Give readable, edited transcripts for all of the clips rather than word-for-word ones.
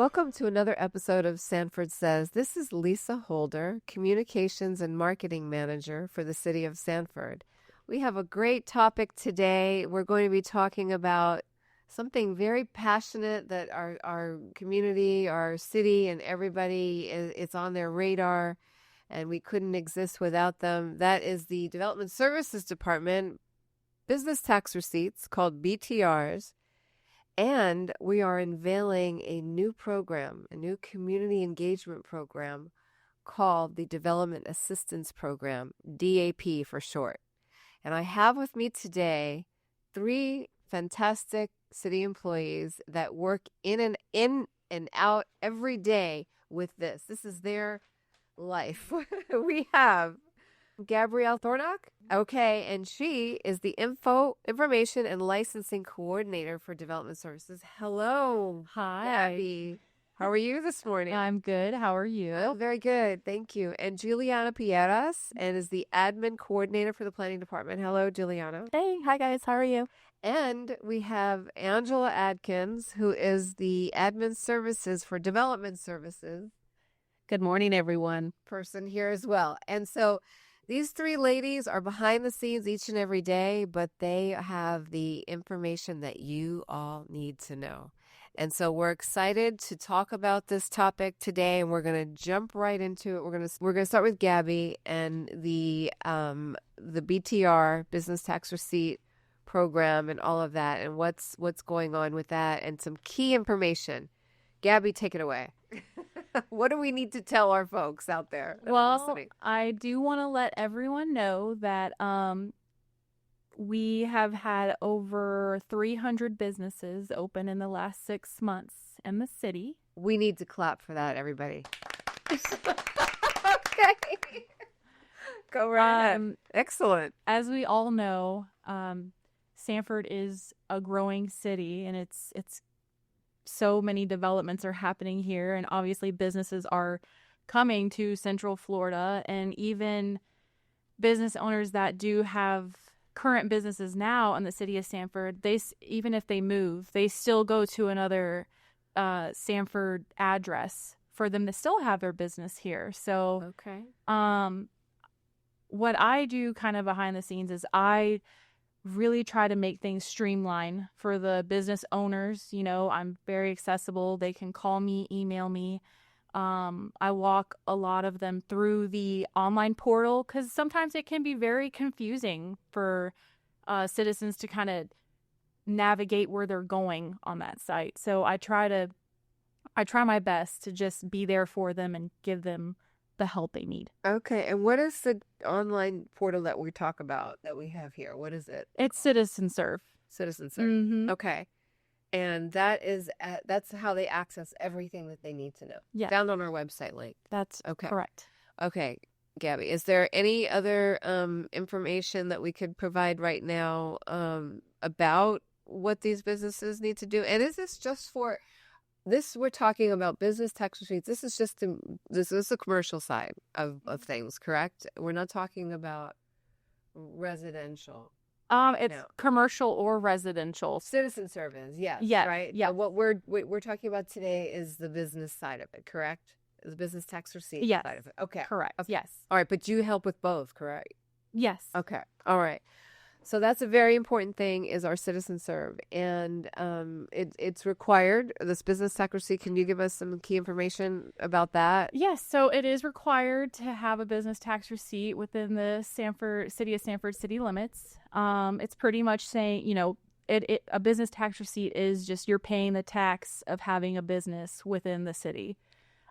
Welcome to another episode of Sanford Says. This is Lisa Holder, Communications and Marketing Manager for the City of Sanford. We have a great topic today. We're going to be talking about something very passionate that our community, our city, and everybody, it's on their radar, and we couldn't exist without them. That is the Development Services Department, business tax receipts called BTRs. And we are unveiling a new program, a new community engagement program called the Development Assistance Program, DAP for short. And I have with me today 3 fantastic city employees that work in and out every day with this. This is their life. We have Gabrielle Thornock. Okay, and she is the information and licensing coordinator for Development Services. Hello. Hi. Gabby. How are you this morning? I'm good. How are you? Oh, very good. Thank you. And Juliana Pieras, and is the admin coordinator for the planning department. Hello, Juliana. Hey. Hi, guys. How are you? And we have Angela Adkins, who is the admin services for Development Services. Good morning, everyone. Person here as well. And so these 3 ladies are behind the scenes each and every day, but they have the information that you all need to know. And so we're excited to talk about this topic today, and we're going to jump right into it. We're going to start with Gabby and the BTR, business tax receipt program, and all of that, and what's going on with that, and some key information. Gabby, take it away. What do we need to tell our folks out there? Well, I do want to let everyone know that we have had over 300 businesses open in the last 6 months in the city. We need to clap for that, everybody. Okay. Go right ahead. Excellent. As we all know, Sanford is a growing city, and it's so many developments are happening here, and obviously businesses are coming to Central Florida, and even business owners that do have current businesses now in the city of Sanford, even if they move, they still go to another Sanford address for them to still have their business here. So, okay. What I do kind of behind the scenes is I really try to make things streamline for the business owners. You know, I'm very accessible. They can call me, email me. I walk a lot of them through the online portal because sometimes it can be very confusing for citizens to kind of navigate where they're going on that site. So I try my best to just be there for them and give them the help they need. Okay, and what is the online portal that we talk about that we have here? What is it? It's Citizen Serve. Citizen Serve. Mm-hmm. Okay, and that's how they access everything that they need to know. Yeah, found on our website link. That's okay. Correct. Okay, Gabby, is there any other information that we could provide right now about what these businesses need to do? And is this just for this? We're talking about business tax receipts. This is just this is the commercial side of things, correct? We're not talking about residential. It's commercial or residential. Citizen service, yes. Yeah, right. Yeah. What we're talking about today is the business side of it, correct? The business tax receipt side of it. Okay. Correct. Okay. Yes. All right, but you help with both, correct? Yes. Okay. All right. So that's a very important thing is our citizen serve, and it's required. This business tax receipt. Can you give us some key information about that? Yes. So it is required to have a business tax receipt within the city of Sanford city limits. It's pretty much saying, you know, a business tax receipt is just you're paying the tax of having a business within the city.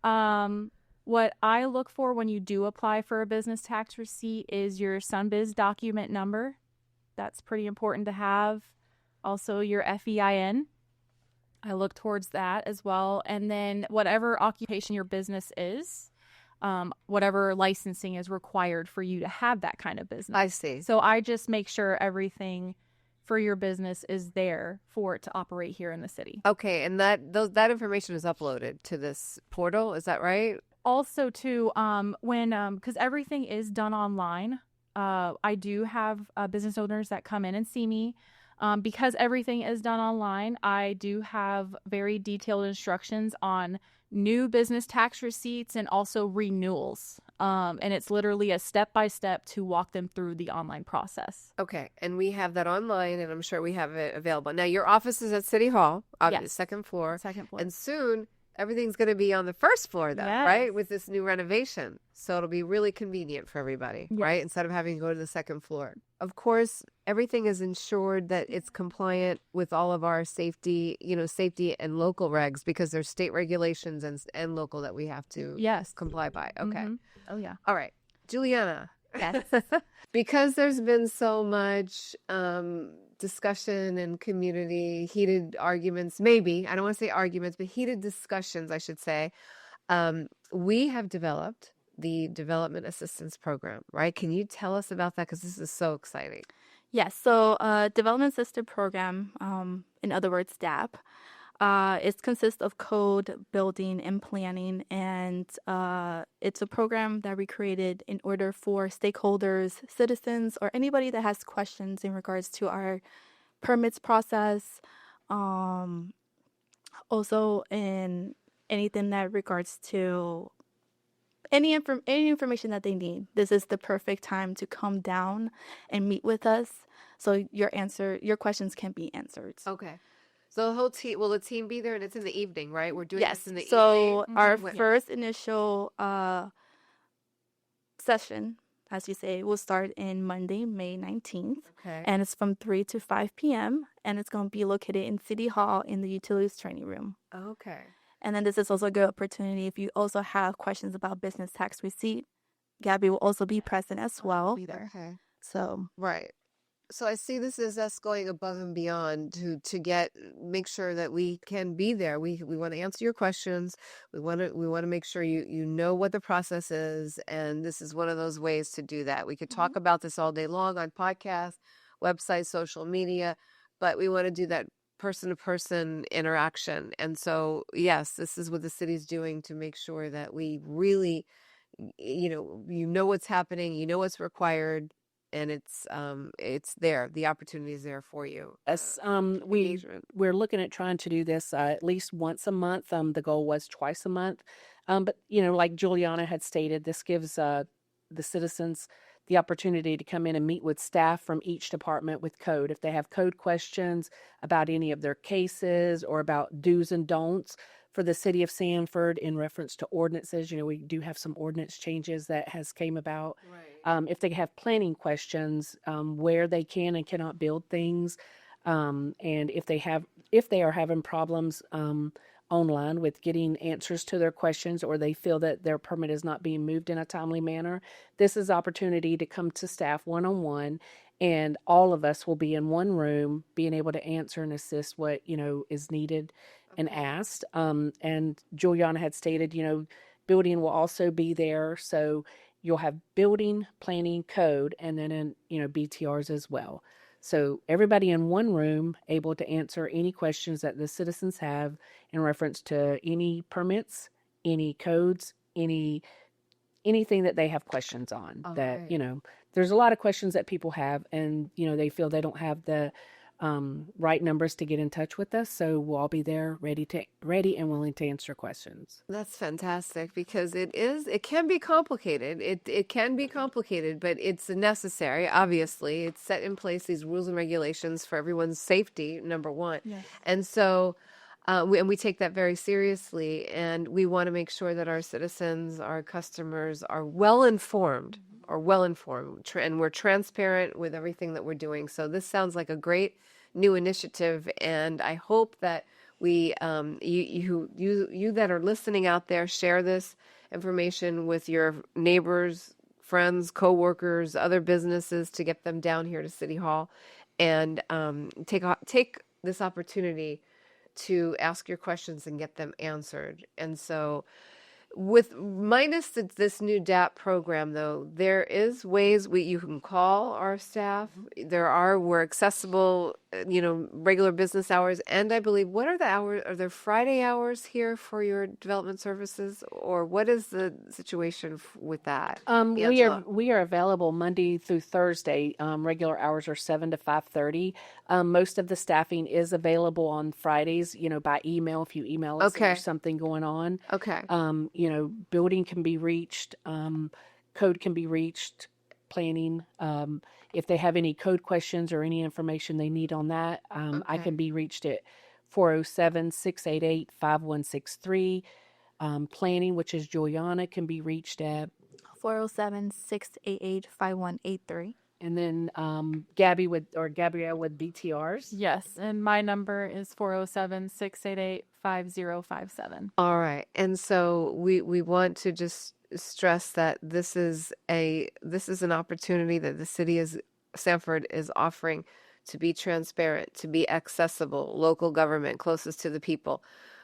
What I look for when you do apply for a business tax receipt is your SunBiz document number. That's pretty important to have. Also, your FEIN. I look towards that as well. And then whatever occupation your business is, whatever licensing is required for you to have that kind of business. I see. So I just make sure everything for your business is there for it to operate here in the city. Okay, and that information is uploaded to this portal. Is that right? Also, too, because everything is done online. I do have business owners that come in and see me. Because everything is done online, I do have very detailed instructions on new business tax receipts and also renewals. And it's literally a step by step to walk them through the online process. Okay, and we have that online, and I'm sure we have it available. Now, your office is at City Hall, Yes. second floor, Second floor. and soon everything's going to be on the first floor, though, Yes. right? With this new renovation, so it'll be really convenient for everybody, Yes. right? Instead of having to go to the second floor. Of course, everything is ensured that it's compliant with all of our safety, safety and local regs, because there's state regulations and local that we have to Yes. comply by. Okay. Mhm. Oh, yeah. All right, Juliana. Yes. Because there's been so much discussion and community, heated arguments, maybe, I don't want to say arguments, but heated discussions, I should say. We have developed the Development Assistance Program, right? Can you tell us about that? Because this is so exciting. Yes, so Development Assisted Program, in other words, DAP, it consists of code, building, and planning, and it's a program that we created in order for stakeholders, citizens, or anybody that has questions in regards to our permits process, also in anything that regards to any information that they need. This is the perfect time to come down and meet with us, so your questions can be answered. Okay. So the whole team, will the team be there? And it's in the evening, right? We're doing Yes. this in the So evening. our When- first initial session, as you say, will start in Monday, May 19th. Okay. And it's from 3 to 5 p.m. And it's going to be located in City Hall in the Utilities Training Room. Okay. And then this is also a good opportunity if you also have questions about business tax receipt. Gabby will also be present as well. Be there. Okay. So Right. So I see this as us going above and beyond to make sure that we can be there. We want to answer your questions. We want to make sure you know what the process is, and this is one of those ways to do that. We could talk about this all day long on podcasts, websites, social media, but we want to do that person-to-person interaction. And so, yes, this is what the city's doing to make sure that we really, you know what's happening, you know what's required. And it's there. The opportunity is there for you. Yes, Engagement. we're looking at trying to do this at least once a month. The goal was twice a month. But like Juliana had stated, this gives the citizens the opportunity to come in and meet with staff from each department with code. If they have code questions about any of their cases or about do's and don'ts for the city of Sanford in reference to ordinances, we do have some ordinance changes that has came about. Right. If they have planning questions, where they can and cannot build things, and if they are having problems online with getting answers to their questions, or they feel that their permit is not being moved in a timely manner, this is opportunity to come to staff one-on-one, and all of us will be in one room being able to answer and assist what is needed and asked. And Juliana had stated, building will also be there, so you'll have building, planning, code, and then BTRs as well. So everybody in one room able to answer any questions that the citizens have in reference to any permits, any codes, anything that they have questions on. That there's a lot of questions that people have, and they feel they don't have the right numbers to get in touch with us. So we'll all be there ready and willing to answer questions. That's fantastic, because it can be complicated. It can be complicated, but it's necessary. Obviously, it's set in place, these rules and regulations for everyone's safety, number one. Yes. And so we take that very seriously, and we want to make sure that our citizens, our customers are well informed, and we're transparent with everything that we're doing. So this sounds like a great new initiative, and I hope that you that are listening out there, share this information with your neighbors, friends, coworkers, other businesses, to get them down here to City Hall, and take this opportunity to ask your questions and get them answered. And so With minus this new DAP program, though, there is ways you can call our staff. We're accessible, regular business hours. And I believe, what are the hours? Are there Friday hours here for your development services, or what is the situation with that? We are available Monday through Thursday. Regular hours are 7 to 5:30. Most of the staffing is available on Fridays, by email. If you email us, if there's something going on. Okay. Building can be reached, code can be reached, planning. If they have any code questions or any information they need on that, I can be reached at 407-688-5163. Planning, which is Juliana, can be reached at 407-688-5183. And then Gabrielle with BTRs. Yes, and my number is 407-688-5057. All right. And so we want to just stress that this is an opportunity that the city of Sanford is offering to be transparent, to be accessible, local government closest to the people.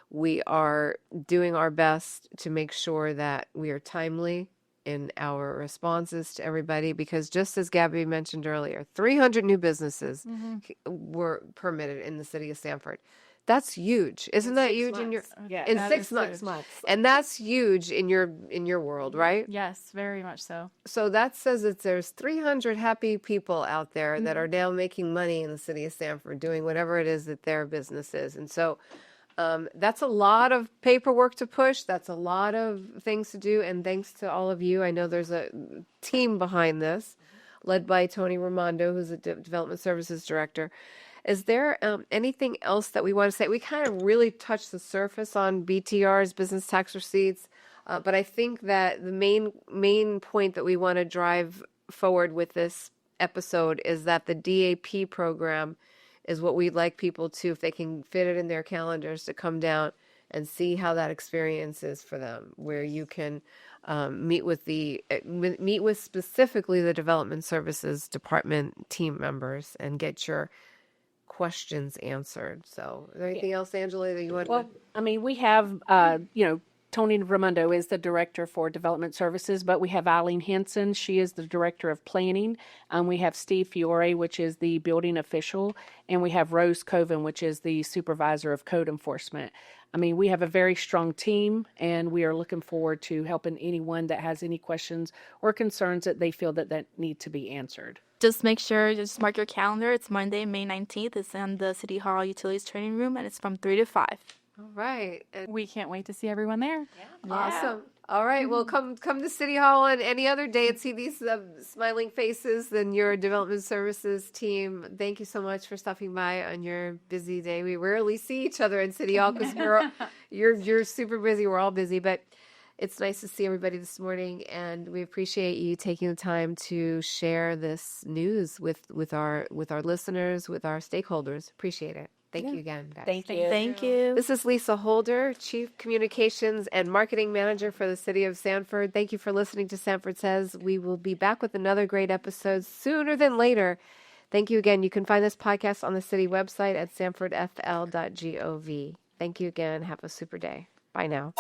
We are doing our best to make sure that we are timely in our responses to everybody, because just as Gabby mentioned earlier, 300 new businesses were permitted in the city of Sanford. That's huge. Isn't that huge in your in 6 months? And that's huge in your world, right? Yes, very much so. So that says that there's 300 happy people out there that are now making money in the city of Sanford doing whatever it is that their business is. And so that's a lot of paperwork to push. That's a lot of things to do. And thanks to all of you. I know there's a team behind this led by Tony Raimondo, who's the Development Services Director. Is there anything else that we want to say? We kind of really touched the surface on BTRs, business tax receipts. But I think that the main point that we want to drive forward with this episode is that the DAP program is what we'd like people to, if they can fit it in their calendars, to come down and see how that experience is for them, where you can meet with specifically the Development Services Department team members and get your questions answered. So is there anything else, Angela, that you want to... We have, Tony Raimondo is the Director for Development Services, but we have Eileen Henson. She is the Director of Planning. We have Steve Fiore, which is the Building Official, and we have Rose Coven, which is the Supervisor of Code Enforcement. We have a very strong team, and we are looking forward to helping anyone that has any questions or concerns that they feel that need to be answered. Just make sure, just mark your calendar. It's Monday, May 19th. It's in the City Hall Utilities Training Room, and it's from 3 to 5. All right. And we can't wait to see everyone there. Yeah. Awesome. All right. Well, come to City Hall on any other day and see these smiling faces and your Development Services team. Thank you so much for stopping by on your busy day. We rarely see each other in City Hall because you're super busy. We're all busy, but it's nice to see everybody this morning, and we appreciate you taking the time to share this news with our listeners, with our stakeholders. Appreciate it. Thank you again, guys. Thank you. Thank you. This is Lisa Holder, Chief Communications and Marketing Manager for the City of Sanford. Thank you for listening to Sanford Says. We will be back with another great episode sooner than later. Thank you again. You can find this podcast on the city website at sanfordfl.gov. Thank you again. Have a super day. Bye now.